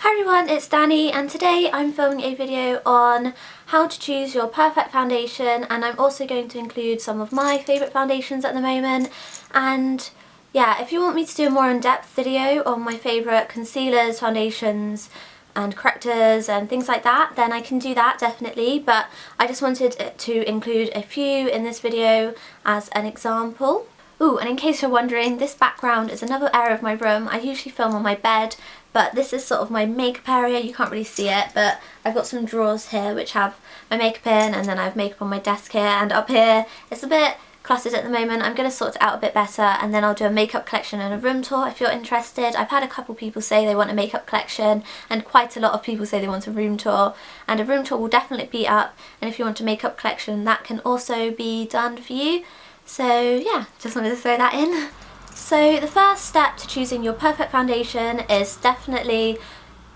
Hi everyone, it's Danny and today I'm filming a video on how to choose your perfect foundation, and I'm also going to include some of my favourite foundations at the moment. And yeah, if you want me to do a more in-depth video on my favourite concealers, foundations and correctors and things like that, then I can do that definitely, but I just wanted to include a few in this video as an example. Ooh, and in case you're wondering, this background is another area of my room. I usually film on my bed, but this is sort of my makeup area. You can't really see it, but I've got some drawers here which have my makeup in, and then I have makeup on my desk here, and up here it's a bit cluttered at the moment. I'm going to sort it out a bit better, and then I'll do a makeup collection and a room tour if you're interested. I've had a couple people say they want a makeup collection, and quite a lot of people say they want a room tour, and a room tour will definitely be up, and if you want a makeup collection that can also be done for you. So yeah, just wanted to throw that in. So the first step to choosing your perfect foundation is definitely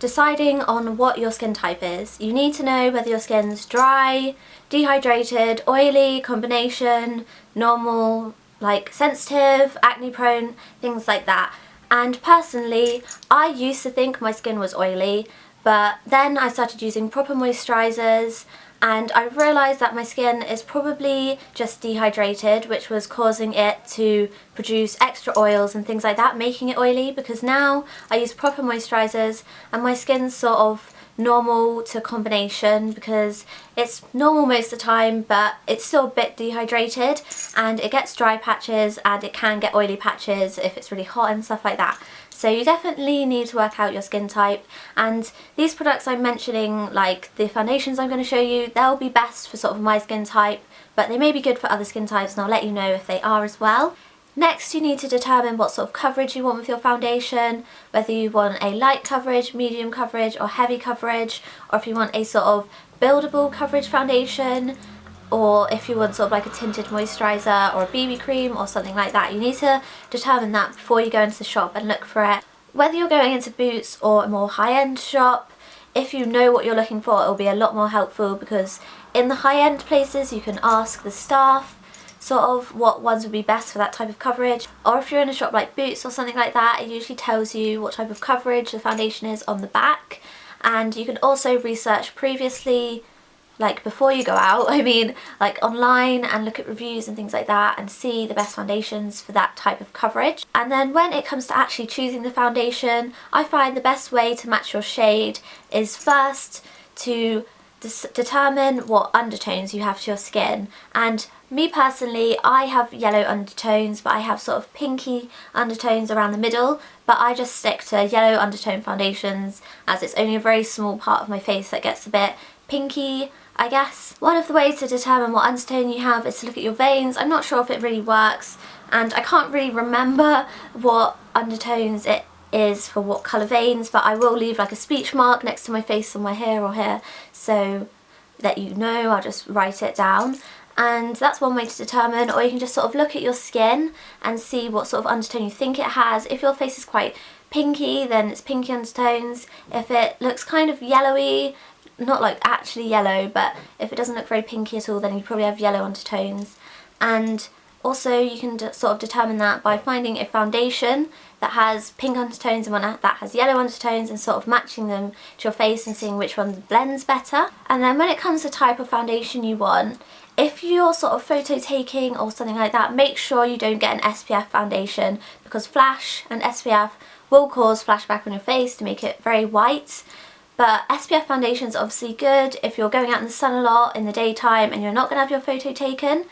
deciding on what your skin type is. You need to know whether your skin's dry, dehydrated, oily, combination, normal, like sensitive, acne prone, things like that. And personally, I used to think my skin was oily, but then I started using proper moisturisers, and I realised that my skin is probably just dehydrated, which was causing it to produce extra oils and things like that, making it oily, because now I use proper moisturisers and my skin's sort of normal to combination, because it's normal most of the time but it's still a bit dehydrated, and it gets dry patches and it can get oily patches if it's really hot and stuff like that. So you definitely need to work out your skin type, and these products I'm mentioning, like the foundations I'm going to show you, they'll be best for sort of my skin type, but they may be good for other skin types, and I'll let you know if they are as well. Next, you need to determine what sort of coverage you want with your foundation, whether you want a light coverage, medium coverage or heavy coverage, or if you want a sort of buildable coverage foundation, or if you want sort of like a tinted moisturiser or a BB cream or something like that. You need to determine that before you go into the shop and look for it. Whether you're going into Boots or a more high-end shop, if you know what you're looking for, it will be a lot more helpful, because in the high-end places you can ask the staff sort of what ones would be best for that type of coverage. Or if you're in a shop like Boots or something like that, it usually tells you what type of coverage the foundation is on the back. And you can also research previously, like before you go out, I mean, like online, and look at reviews and things like that and see the best foundations for that type of coverage. And then when it comes to actually choosing the foundation, I find the best way to match your shade is first to determine what undertones you have to your skin. And me personally, I have yellow undertones, but I have sort of pinky undertones around the middle, but I just stick to yellow undertone foundations as it's only a very small part of my face that gets a bit pinky, I guess. One of the ways to determine what undertone you have is to look at your veins. I'm not sure if it really works, and I can't really remember what undertones it is for what colour veins, but I will leave like a speech mark next to my face somewhere here or here, so that you know. I'll just write it down. And that's one way to determine, or you can just sort of look at your skin and see what sort of undertone you think it has. If your face is quite pinky, then it's pinky undertones. If it looks kind of yellowy, not like actually yellow, but if it doesn't look very pinky at all, then you probably have yellow undertones. And also you can sort of determine that by finding a foundation that has pink undertones and one that has yellow undertones, and sort of matching them to your face and seeing which one blends better. And then when it comes to type of foundation you want, if you're sort of photo taking or something like that, make sure you don't get an SPF foundation, because flash and SPF will cause flashback on your face to make it very white. But SPF foundation is obviously good if you're going out in the sun a lot in the daytime and you're not going to have your photo taken.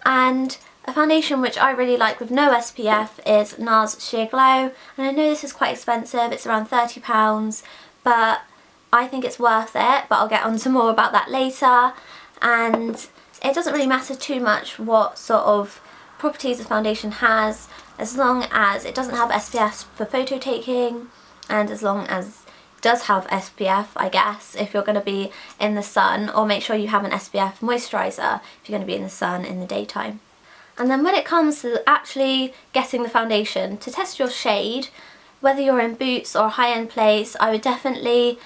And a foundation which I really like with no SPF is NARS Sheer Glow. And I know this is quite expensive, it's around £30, but I think it's worth it, but I'll get onto more about that later. And it doesn't really matter too much what sort of properties the foundation has, as long as it doesn't have SPF for photo taking, and as long as does have SPF, I guess, if you're going to be in the sun, or make sure you have an SPF moisturiser if you're going to be in the sun in the daytime. And then when it comes to actually getting the foundation, to test your shade, whether you're in Boots or a high-end place, I would definitely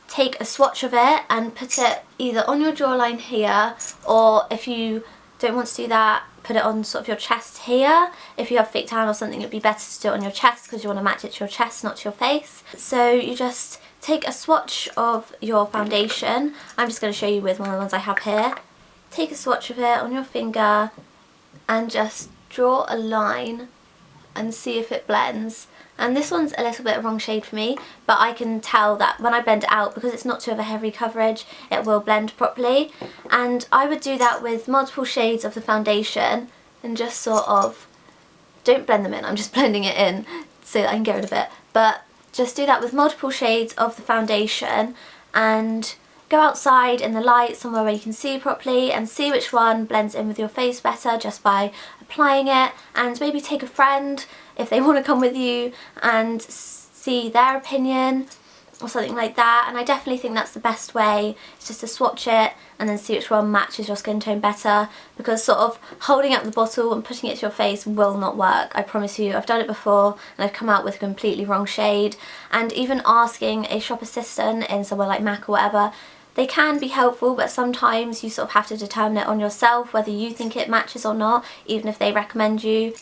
take a swatch of it and put it either on your jawline here, or if you don't want to do that, put it on sort of your chest here. If you have fake tan or something, it'd be better to do it on your chest because you want to match it to your chest, not to your face. So you just take a swatch of your foundation. I'm just going to show you with one of the ones I have here. Take a swatch of it on your finger and just draw a line and see if it blends. And this one's a little bit wrong shade for me, but I can tell that when I blend it out, because it's not too of a heavy coverage, it will blend properly. And I would do that with multiple shades of the foundation and just sort of, don't blend them in, I'm just blending it in so that I can get rid of it. But just do that with multiple shades of the foundation and go outside in the light somewhere where you can see properly and see which one blends in with your face better just by applying it. And maybe take a friend if they want to come with you and see their opinion or something like that. And I definitely think that's the best way, it's just to swatch it and then see which one matches your skin tone better, because sort of holding up the bottle and putting it to your face will not work. I promise you, I've done it before and I've come out with a completely wrong shade. And even asking a shop assistant in somewhere like MAC or whatever, they can be helpful, but sometimes you sort of have to determine it on yourself whether you think it matches or not, even if they recommend you.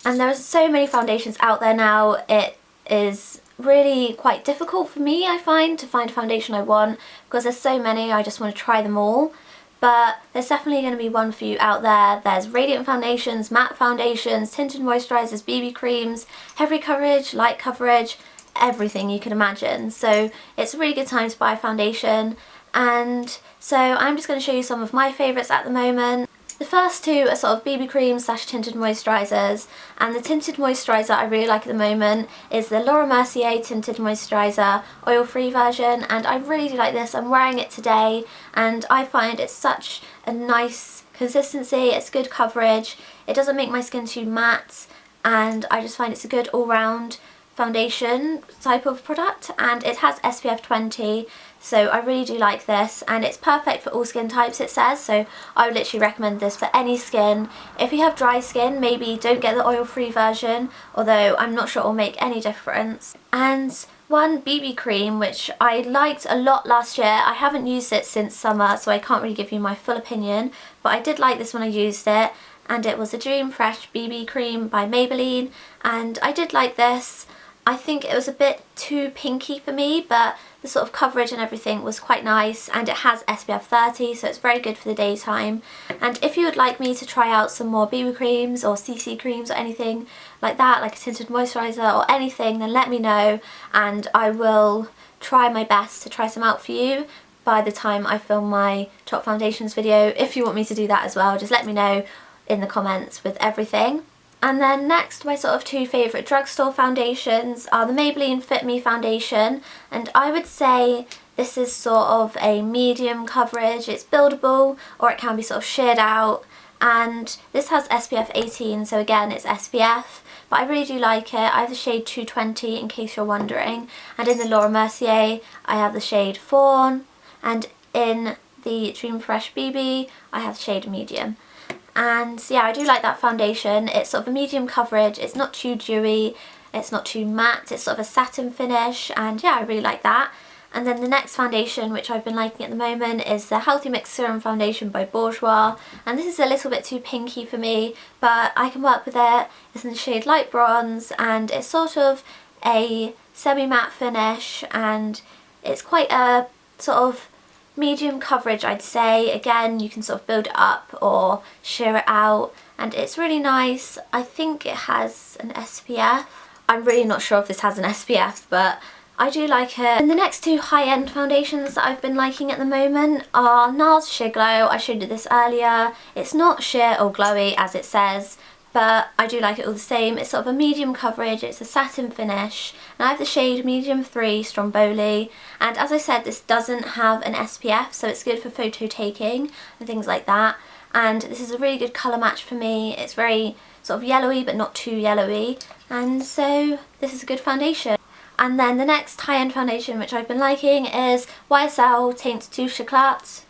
And there are so many foundations out there now, it is really quite difficult for me, I find, to find a foundation I want, because there's so many, I just want to try them all. But there's definitely going to be one for you out there. There's radiant foundations, matte foundations, tinted moisturisers, BB creams, heavy coverage, light coverage, everything you can imagine. So it's a really good time to buy a foundation. And so I'm just going to show you some of my favourites at the moment. The first two are sort of BB creams / tinted moisturisers, and the tinted moisturiser I really like at the moment is the Laurent Mercier Tinted Moisturiser oil-free version, and I really do like this. I'm wearing it today and I find it's such a nice consistency, it's good coverage, it doesn't make my skin too matte, and I just find it's a good all-round foundation type of product, and it has SPF 20, so I really do like this, and it's perfect for all skin types, it says, so I would literally recommend this for any skin. If you have dry skin, maybe don't get the oil-free version, although I'm not sure it will make any difference. And one BB cream which I liked a lot last year, I haven't used it since summer, so I can't really give you my full opinion, but I did like this when I used it, and it was a Dream Fresh BB cream by Maybelline, and I did like this. I think it was a bit too pinky for me, but the sort of coverage and everything was quite nice, and it has SPF 30, so it's very good for the daytime. And if you would like me to try out some more BB creams or CC creams or anything like that, like a tinted moisturiser or anything, then let me know and I will try my best to try some out for you by the time I film my top foundations video. If you want me to do that as well, just let me know in the comments with everything. And then next, my sort of two favourite drugstore foundations are the Maybelline Fit Me foundation, and I would say this is sort of a medium coverage. It's buildable, or it can be sort of sheared out, and this has SPF 18, so again it's SPF, but I really do like it. I have the shade 220 in case you're wondering, and in the Laura Mercier I have the shade Fawn, and in the Dream Fresh BB I have the shade medium. And yeah, I do like that foundation. It's sort of a medium coverage, it's not too dewy, it's not too matte, it's sort of a satin finish, and yeah, I really like that. And then the next foundation which I've been liking at the moment is the Healthy Mix Serum Foundation by Bourjois, and this is a little bit too pinky for me, but I can work with it. It's in the shade Light Bronze, and it's sort of a semi-matte finish, and it's quite a sort of medium coverage, I'd say. Again, you can sort of build it up or shear it out, and it's really nice. I think it has an SPF. I'm really not sure if this has an SPF, but I do like it. And the next two high-end foundations that I've been liking at the moment are NARS Sheer Glow. I showed you this earlier. It's not sheer or glowy as it says, but I do like it all the same. It's sort of a medium coverage, it's a satin finish, and I have the shade medium 3 Stromboli, and as I said, this doesn't have an SPF, so it's good for photo taking and things like that, and this is a really good colour match for me. It's very sort of yellowy but not too yellowy, and so this is a good foundation. And then the next high-end foundation which I've been liking is YSL Teint Touche Eclat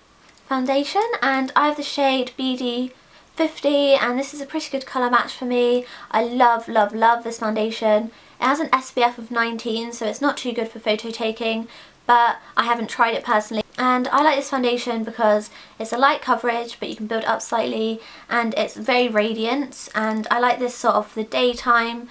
foundation, and I have the shade BD 50, and this is a pretty good colour match for me. I love, love, love this foundation. It has an SPF of 19, so it's not too good for photo taking, but I haven't tried it personally. And I like this foundation because it's a light coverage, but you can build it up slightly, and it's very radiant, and I like this sort of the daytime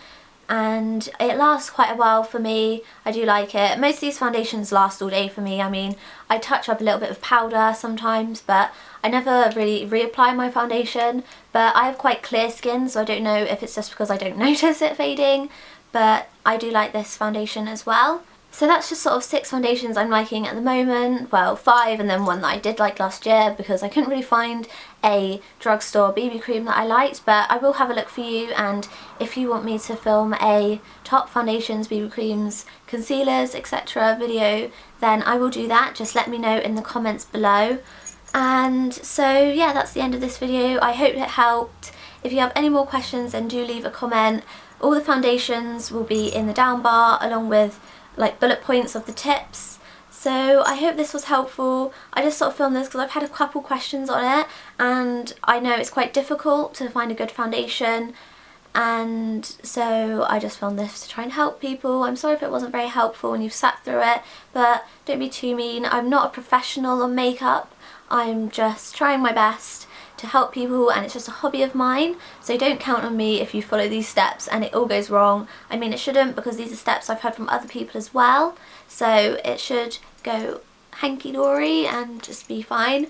and it lasts quite a while for me. I do like it. Most of these foundations last all day for me. I mean, I touch up a little bit of powder sometimes, but I never really reapply my foundation. But I have quite clear skin, so I don't know if it's just because I don't notice it fading, but I do like this foundation as well. So that's just sort of 6 foundations I'm liking at the moment. Well, 5 and then one that I did like last year because I couldn't really find a drugstore BB cream that I liked, but I will have a look for you, and if you want me to film a top foundations, BB creams, concealers, etc. video, then I will do that. Just let me know in the comments below. And so yeah, that's the end of this video. I hope it helped. If you have any more questions, then do leave a comment. All the foundations will be in the down bar along with like bullet points of the tips. So I hope this was helpful. I just sort of filmed this because I've had a couple questions on it, and I know it's quite difficult to find a good foundation, and so I just filmed this to try and help people. I'm sorry if it wasn't very helpful and you've sat through it, but don't be too mean. I'm not a professional on makeup. I'm just trying my best to help people, and it's just a hobby of mine, so don't count on me if you follow these steps and it all goes wrong. I mean, it shouldn't, because these are steps I've heard from other people as well, so it should go hanky-dory and just be fine.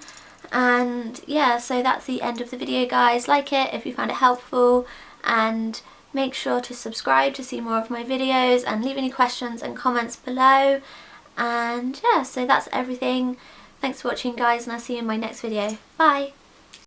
And yeah, so that's the end of the video, guys. Like it if you found it helpful, and make sure to subscribe to see more of my videos, and leave any questions and comments below. And yeah, so that's everything. Thanks for watching, guys, and I'll see you in my next video. Bye!